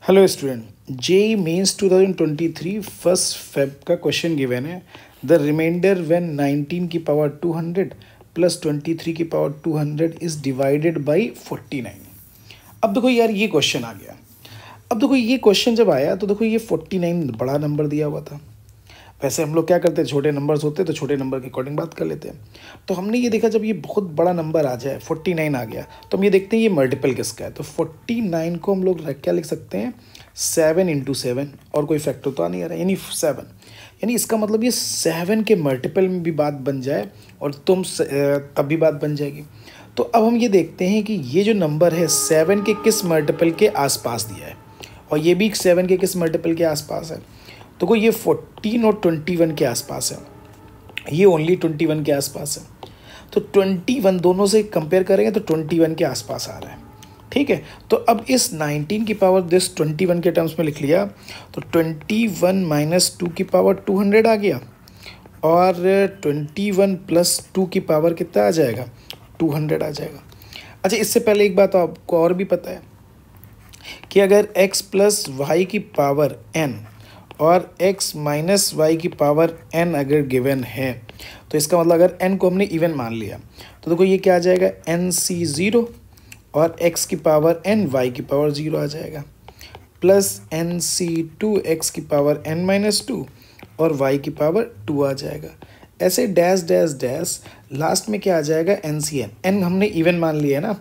Hello student, JEE Mains 2023 first Feb का question given है। The remainder when 19 की power 200 plus 23 की power 200 is divided by 49। अब देखो यार, ये क्वेश्चन आ गया। अब देखो ये क्वेश्चन जब आया तो देखो ये 49 बड़ा नंबर दिया हुआ था। वैसे हम लोग क्या करते हैं, छोटे नंबर्स होते तो छोटे नंबर के अकॉर्डिंग बात कर लेते हैं। तो हमने ये देखा जब ये बहुत बड़ा नंबर आ जाए 49 आ गया तो हम ये देखते हैं ये मल्टीपल किसका है। तो 49 को हम लोग क्या लिख सकते हैं, 7 इंटू 7, और कोई फैक्टर तो आ नहीं आ रहा है, यानी 7। यानी इसका मतलब ये 7 के मल्टीपल में भी बात बन जाए और तब भी बात बन जाएगी। तो अब हम ये देखते हैं कि ये जो नंबर है 7 के किस मल्टीपल के आसपास दिया है, और ये भी 7 के किस मल्टीपल के आसपास है। तो कोई ये 14 और 21 के आसपास है, ये ओनली 21 के आसपास है। तो 21 दोनों से कंपेयर करेंगे तो 21 के आसपास आ रहा है। ठीक है, तो अब इस 19 की पावर दिस 21 के टर्म्स में लिख लिया तो 21 माइनस 2 की पावर 200 आ गया, और 21 प्लस 2 की पावर कितना आ जाएगा, 200 आ जाएगा। अच्छा, इससे पहले एक बात आपको और भी पता है कि अगर x प्लस वाई की पावर n और x माइनस वाई की पावर n अगर गिवन है तो इसका मतलब अगर n को हमने इवन मान लिया तो देखो ये क्या आ जाएगा, nc 0 और x की पावर n y की पावर 0 आ जाएगा, प्लस nc2 x की पावर n माइनस 2 और y की पावर 2 आ जाएगा। ऐसे डैश डैश डैश लास्ट में क्या आ जाएगा, ncn। n हमने इवन मान लिया है ना,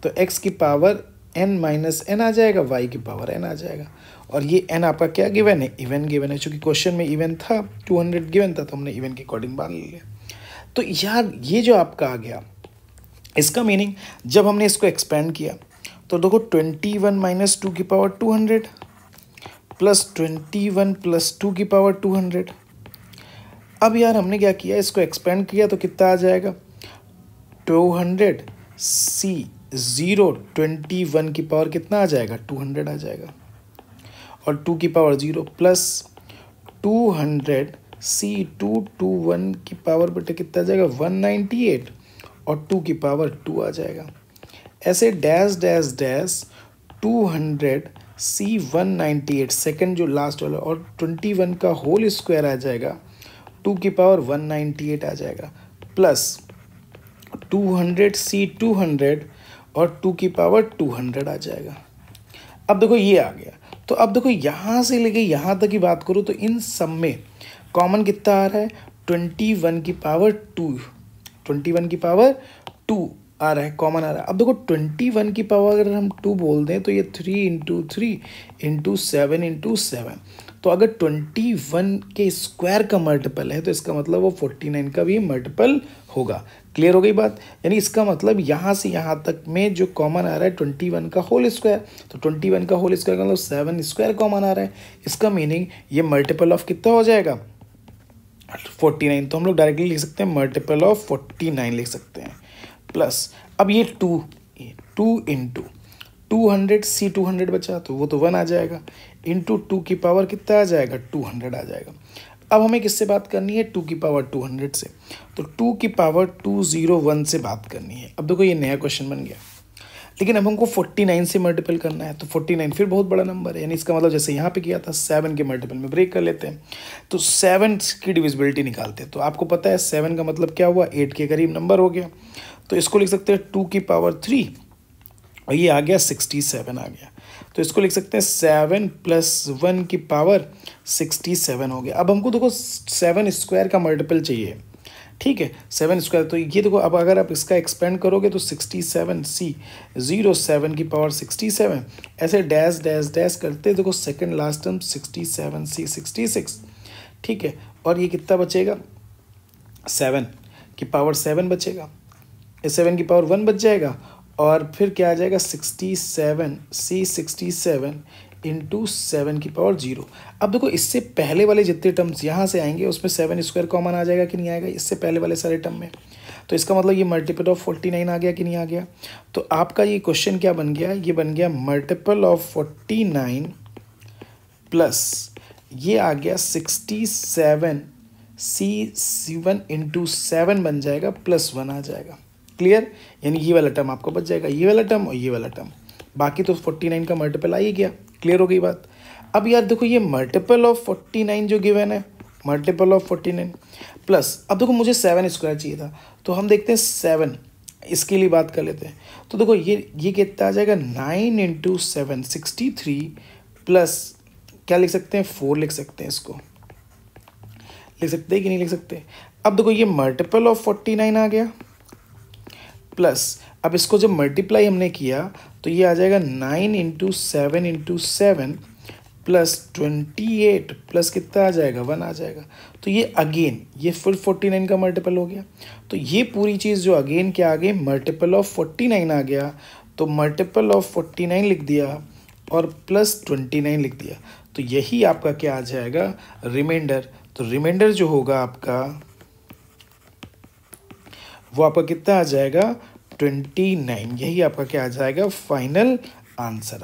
तो x की पावर n माइनस n आ जाएगा, y की पावर n आ जाएगा। और ये n आपका क्या गिवन है, इवन गिवन है। चूँकि क्वेश्चन में इवन था, 200 गिवन था, तो हमने इवन के अकॉर्डिंग मान लिया। तो यार ये जो आपका आ गया, इसका मीनिंग जब हमने इसको एक्सपेंड किया तो देखो 21 माइनस 2 की पावर 200 प्लस 21 प्लस 2 की पावर 200। अब यार हमने क्या किया, इसको एक्सपेंड किया तो कितना आ जाएगा, 200 सी 0 21 की पावर कितना आ जाएगा, 200 आ जाएगा, और 2 की पावर 0 प्लस 200 सी 221 की पावर बटे कितना आ जाएगा, 198, और 2 की पावर 2 आ जाएगा। ऐसे डैश डैश डैश 200 सी 198 सेकेंड जो लास्ट वाला, और 21 का होल स्क्वायर आ जाएगा, 2 की पावर 198 आ जाएगा, प्लस 200 सी 200 और 2 की पावर 200 आ जाएगा। अब देखो ये आ गया। तो अब देखो यहाँ से लेके यहाँ तक की बात करूँ तो इन सब में कॉमन कितना आ रहा है, 21 की पावर 2, 21 की पावर 2 आ रहा है, कॉमन आ रहा है। अब देखो 21 की पावर अगर हम 2 बोल दें तो ये 3 इंटू 3 इंटू 7 इंटू 7। तो अगर 21 के स्क्वायर का मल्टीपल है तो इसका मतलब वो 49 का भी मल्टीपल होगा। क्लियर हो गई बात। यानी इसका मतलब यहाँ से यहाँ तक में जो कॉमन आ रहा है 21 का होल स्क्वायर, तो 21 का होल स्क्वायर का मतलब 7 स्क्वायर कॉमन आ रहा है। इसका मीनिंग ये मल्टीपल ऑफ कितना हो जाएगा, 49। तो हम लोग डायरेक्टली लिख सकते हैं मल्टीपल ऑफ 49 लिख सकते हैं, प्लस अब ये 2 इंटू 200 सी 200 बचा तो वो तो 1 आ जाएगा, इंटू 2 की पावर कितना आ जाएगा, 200 आ जाएगा। अब हमें किससे बात करनी है, 2 की पावर 200 से, तो 2 की पावर 201 से बात करनी है। अब देखो ये नया क्वेश्चन बन गया, लेकिन अब हमको 49 से मल्टीपल करना है। तो 49 फिर बहुत बड़ा नंबर है, यानी इसका मतलब जैसे यहाँ पे किया था 7 के मल्टीपल में ब्रेक कर लेते हैं, तो 7 की डिविजिबिलिटी निकालते हैं। तो आपको पता है 7 का मतलब क्या हुआ, 8 के करीब नंबर हो गया। तो इसको लिख सकते हैं 2 की पावर 3, और ये आ गया 67 आ गया। तो इसको लिख सकते हैं 7 प्लस 1 की पावर 67 हो गया। अब हमको देखो 7 स्क्वायर का मल्टीपल चाहिए, ठीक है, 7 स्क्वायर। तो ये देखो अब अगर आप इसका एक्सपेंड करोगे तो 67 सी 07 की पावर 67, ऐसे डैश डैश डैश करते देखो सेकंड लास्ट टर्म 67 सी 66, ठीक है। और ये कितना बचेगा, 7 की पावर 7 बचेगा, 7 की पावर 1 बच जाएगा, और फिर क्या आ जाएगा 67 सी 67 इंटू 7 की पावर 0। अब देखो इससे पहले वाले जितने टर्म्स यहाँ से आएंगे उसमें 7 स्क्वायर कॉमन आ जाएगा कि नहीं आएगा, इससे पहले वाले सारे टर्म में। तो इसका मतलब ये मल्टीपल ऑफ 49 आ गया कि नहीं आ गया। तो आपका ये क्वेश्चन क्या बन गया, ये बन गया मल्टीपल ऑफ 49 प्लस ये आ गया 67 C7 इंटू 7 बन जाएगा, प्लस 1 आ जाएगा। क्लियर, यानी ये वाला टर्म आपको बच जाएगा, ये वाला टर्म और ये वाला टर्म। बाकी तो 49 का मल्टीपल आ ही गया। क्लियर हो गई बात। अब यार देखो ये मल्टीपल ऑफ 49 जो गिवन है, मल्टीपल ऑफ 49 प्लस, अब देखो मुझे 7 स्क्वायर चाहिए था, तो हम देखते हैं 7, इसके लिए बात कर लेते हैं। तो देखो ये कितना आ जाएगा, 9 इंटू 7 63 प्लस क्या लिख सकते हैं, 4 लिख सकते हैं, इसको लिख सकते हैं कि नहीं लिख सकते। अब देखो ये मल्टीपल ऑफ 49 आ गया, प्लस अब इसको जब मल्टीप्लाई हमने किया तो ये आ जाएगा 9 इंटू 7 प्लस 28 प्लस कितना आ जाएगा, 1 आ जाएगा। तो ये अगेन ये फुल 49 का मल्टीपल हो गया। तो ये पूरी चीज़ जो अगेन क्या आ गई, मल्टीपल ऑफ 49 आ गया। तो मल्टीपल ऑफ 49 लिख दिया और प्लस 29 लिख दिया। तो यही आपका क्या आ जाएगा, रिमाइंडर। तो रिमाइंडर जो होगा आपका वो आपका कितना आ जाएगा, 29। यही आपका क्या आ जाएगा, फाइनल आंसर।